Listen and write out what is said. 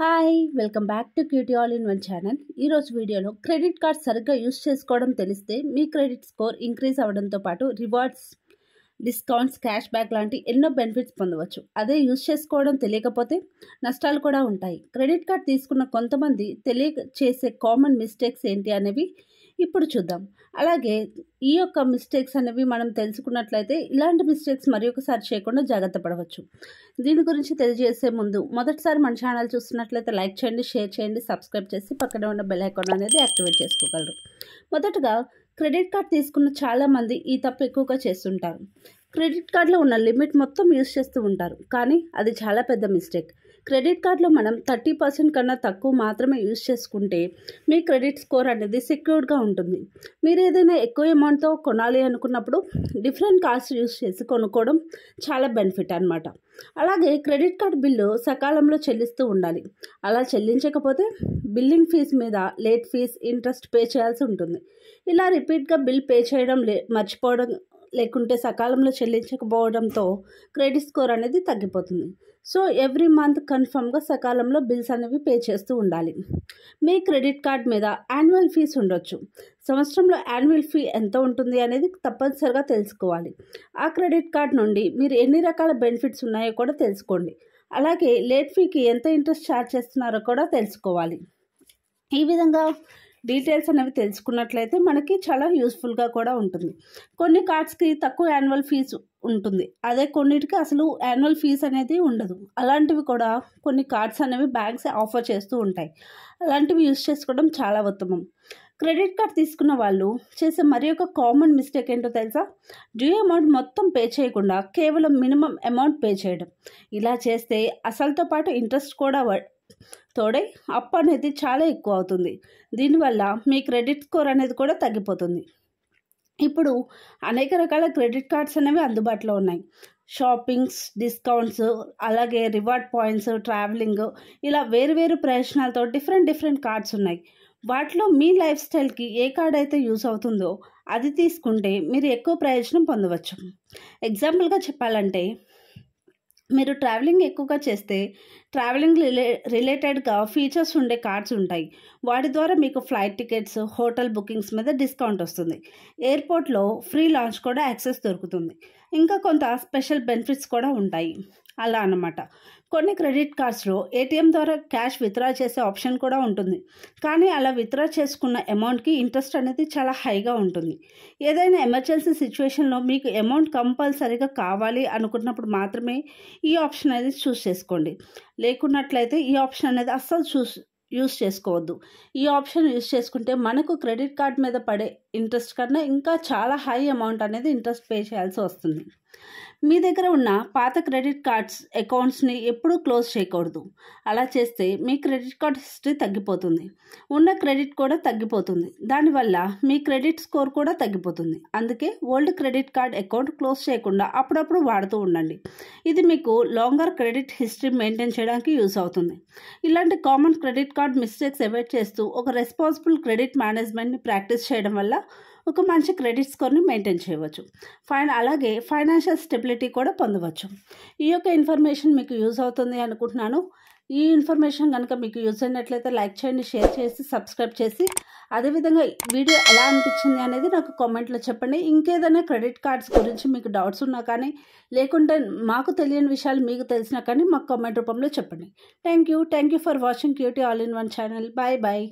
Hi welcome back to QT all in one channel. ఈరోజు వీడియోలో credit card సరిగ్గా use చేసుకోవడం తెలిస్తే మీ క్రెడిట్ స్కోర్ ఇంక్రీజ్ అవ్వడంతో పాటు రివార్డ్స్, డిస్కౌంట్స్, క్యాష్ బ్యాక్ లాంటి ఎన్నో బెనిఫిట్స్ పొందవచ్చు. అదే యూస్ చేసుకోవడం తెలియకపోతే నష్టాలు కూడా ఉంటాయి. క్రెడిట్ కార్డ్ తీసుకున్న కొంతమంది తెలియక చేసే కామన్ మిస్టేక్స్ ఏంటి అనేవి ఇప్పుడు చూద్దాం. అలాగే ఈ యొక్క మిస్టేక్స్ అనేవి మనం తెలుసుకున్నట్లయితే ఇలాంటి మిస్టేక్స్ మరి ఒకసారి చేయకుండా జాగ్రత్త పడవచ్చు. దీని గురించి తెలియజేసే ముందు మొదటిసారి మన ఛానల్ చూస్తున్నట్లయితే లైక్ చేయండి, షేర్ చేయండి, సబ్స్క్రైబ్ చేసి పక్కనే ఉన్న బెల్ ఐకాన్ అనేది యాక్టివేట్ చేసుకోగలరు. మొదటగా క్రెడిట్ కార్డ్ తీసుకున్న చాలామంది ఈ తప్పు ఎక్కువగా చేస్తుంటారు. క్రెడిట్ కార్డులో ఉన్న లిమిట్ మొత్తం యూస్ చేస్తూ ఉంటారు, కానీ అది చాలా పెద్ద మిస్టేక్. క్రెడిట్ కార్డులో మనం 30% కన్నా తక్కువ మాత్రమే యూస్ చేసుకుంటే మీ క్రెడిట్ స్కోర్ అనేది సెక్యూర్డ్గా ఉంటుంది. మీరు ఏదైనా ఎక్కువ అమౌంట్తో కొనాలి అనుకున్నప్పుడు డిఫరెంట్ కార్డ్స్ యూస్ చేసి కొనుక్కోవడం చాలా బెనిఫిట్ అన్నమాట. అలాగే క్రెడిట్ కార్డ్ బిల్లు సకాలంలో చెల్లిస్తూ ఉండాలి. అలా చెల్లించకపోతే బిల్లింగ్ ఫీజు మీద లేట్ ఫీజ్, ఇంట్రెస్ట్ పే చేయాల్సి ఉంటుంది. ఇలా రిపీట్గా బిల్ పే చేయడం మర్చిపోవడం లేకుంటే సకాలంలో చెల్లించకపోవడంతో క్రెడిట్ స్కోర్ అనేది తగ్గిపోతుంది. సో ఎవ్రీ మంత్ కన్ఫర్మ్గా సకాలంలో బిల్స్ అనేవి పే చేస్తూ ఉండాలి. మీ క్రెడిట్ కార్డ్ మీద యాన్యువల్ ఫీజు ఉండొచ్చు. సంవత్సరంలో యాన్యువల్ ఫీ ఎంత ఉంటుంది అనేది తప్పనిసరిగా తెలుసుకోవాలి. ఆ క్రెడిట్ కార్డ్ నుండి మీరు ఎన్ని రకాల బెనిఫిట్స్ ఉన్నాయో కూడా తెలుసుకోండి. అలాగే లేట్ ఫీకి ఎంత ఇంట్రెస్ట్ ఛార్జ్ చేస్తున్నారో కూడా తెలుసుకోవాలి. ఈ విధంగా డీటెయిల్స్ అనేవి తెలుసుకున్నట్లయితే మనకి చాలా యూస్ఫుల్గా కూడా ఉంటుంది. కొన్ని కార్డ్స్కి తక్కువ యాన్యువల్ ఫీజు ఉంటుంది, అదే కొన్నిటికి అసలు యాన్యువల్ ఫీజు అనేది ఉండదు. అలాంటివి కూడా కొన్ని కార్డ్స్ అనేవి బ్యాంక్స్ ఆఫర్ చేస్తూ ఉంటాయి. అలాంటివి యూస్ చేసుకోవడం చాలా ఉత్తమం. క్రెడిట్ కార్డ్ తీసుకున్న వాళ్ళు చేసే మరి ఒక కామన్ మిస్టేక్ ఏంటో తెలుసా? డ్యూ అమౌంట్ మొత్తం పే చేయకుండా కేవలం మినిమం అమౌంట్ పే చేయడం. ఇలా చేస్తే అసలుతో పాటు ఇంట్రెస్ట్ కూడా తోడై అప్పు అనేది చాలా ఎక్కువ అవుతుంది. దీనివల్ల మీ క్రెడిట్ స్కోర్ అనేది కూడా తగ్గిపోతుంది. ఇప్పుడు అనేక రకాల క్రెడిట్ కార్డ్స్ అనేవి అందుబాటులో ఉన్నాయి. షాపింగ్స్, డిస్కౌంట్స్, అలాగే రివార్డ్ పాయింట్స్, ట్రావెలింగ్, ఇలా వేరు ప్రయోజనాలతో డిఫరెంట్ కార్డ్స్ ఉన్నాయి. వాటిలో మీ లైఫ్ స్టైల్కి ఏ కార్డ్ అయితే యూస్ అవుతుందో అది తీసుకుంటే మీరు ఎక్కువ ప్రయోజనం పొందవచ్చు. ఎగ్జాంపుల్గా చెప్పాలంటే, మీరు ట్రావెలింగ్ ఎక్కువగా చేస్తే ట్రావెలింగ్ రిలేటెడ్గా ఫీచర్స్ ఉండే కార్డ్స్ ఉంటాయి. వాటి ద్వారా మీకు ఫ్లైట్ టికెట్స్, హోటల్ బుకింగ్స్ మీద డిస్కౌంట్ వస్తుంది. ఎయిర్పోర్ట్లో ఫ్రీ లాంచ్ కూడా యాక్సెస్ దొరుకుతుంది. ఇంకా కొంత స్పెషల్ బెనిఫిట్స్ కూడా ఉంటాయి. అలా అన్నమాట. కొన్ని క్రెడిట్ కార్డ్స్లో ఏటీఎం ద్వారా క్యాష్ విత్డ్రా చేసే ఆప్షన్ కూడా ఉంటుంది, కానీ అలా విత్డ్రా చేసుకున్న అమౌంట్కి ఇంట్రెస్ట్ అనేది చాలా హైగా ఉంటుంది. ఏదైనా ఎమర్జెన్సీ సిచ్యువేషన్లో మీకు అమౌంట్ కంపల్సరీగా కావాలి అనుకున్నప్పుడు మాత్రమే ఈ ఆప్షన్ అనేది చూస్ చేసుకోండి. లేకున్నట్లయితే ఈ ఆప్షన్ అనేది అస్సలు యూస్ చేసుకోవద్దు. ఈ ఆప్షన్ యూస్ చేసుకుంటే మనకు క్రెడిట్ కార్డ్ మీద పడే ఇంట్రెస్ట్ కన్నా ఇంకా చాలా హై అమౌంట్ అనేది ఇంట్రెస్ట్ పే చేయాల్సి వస్తుంది. మీ దగ్గర ఉన్న పాత క్రెడిట్ కార్డ్స్ అకౌంట్స్ని ఎప్పుడూ క్లోజ్ చేయకూడదు. అలా చేస్తే మీ క్రెడిట్ కార్డ్ హిస్టరీ తగ్గిపోతుంది, ఉన్న క్రెడిట్ కూడా తగ్గిపోతుంది. దానివల్ల మీ క్రెడిట్ స్కోర్ కూడా తగ్గిపోతుంది. అందుకే old credit card account close చేయకుండా అప్పుడప్పుడు వాడుతూ ఉండండి. ఇది మీకు లాంగర్ క్రెడిట్ హిస్టరీ మెయింటైన్ చేయడానికి యూస్ అవుతుంది. ఇలాంటి common credit card mistakes avoid చేస్తూ ఒక రెస్పాన్సిబుల్ క్రెడిట్ మేనేజ్మెంట్ని ప్రాక్టీస్ చేయడం వల్ల ఒక మంచి క్రెడిట్ స్కోర్ని మెయింటైన్ చేయవచ్చు. అలాగే ఫైనాన్షియల్ స్టెబిలిటీ కూడా పొందవచ్చు. ఈ యొక్క ఇన్ఫర్మేషన్ మీకు యూజ్ అవుతుంది అనుకుంటున్నాను. ఈ ఇన్ఫర్మేషన్ కనుక మీకు యూజ్ అయినట్లయితే లైక్ చేయండి, షేర్ చేసి, సబ్స్క్రైబ్ చేసి, అదేవిధంగా వీడియో ఎలా అనిపించింది అనేది నాకు కామెంట్లో చెప్పండి. ఇంకేదైనా క్రెడిట్ కార్డ్స్ గురించి మీకు డౌట్స్ ఉన్నా కానీ, లేకుంటే మాకు తెలియని విషయాలు మీకు తెలిసినా కానీ మాకు కామెంట్ రూపంలో చెప్పండి. Thank you for watching QT all in one channel. Bye.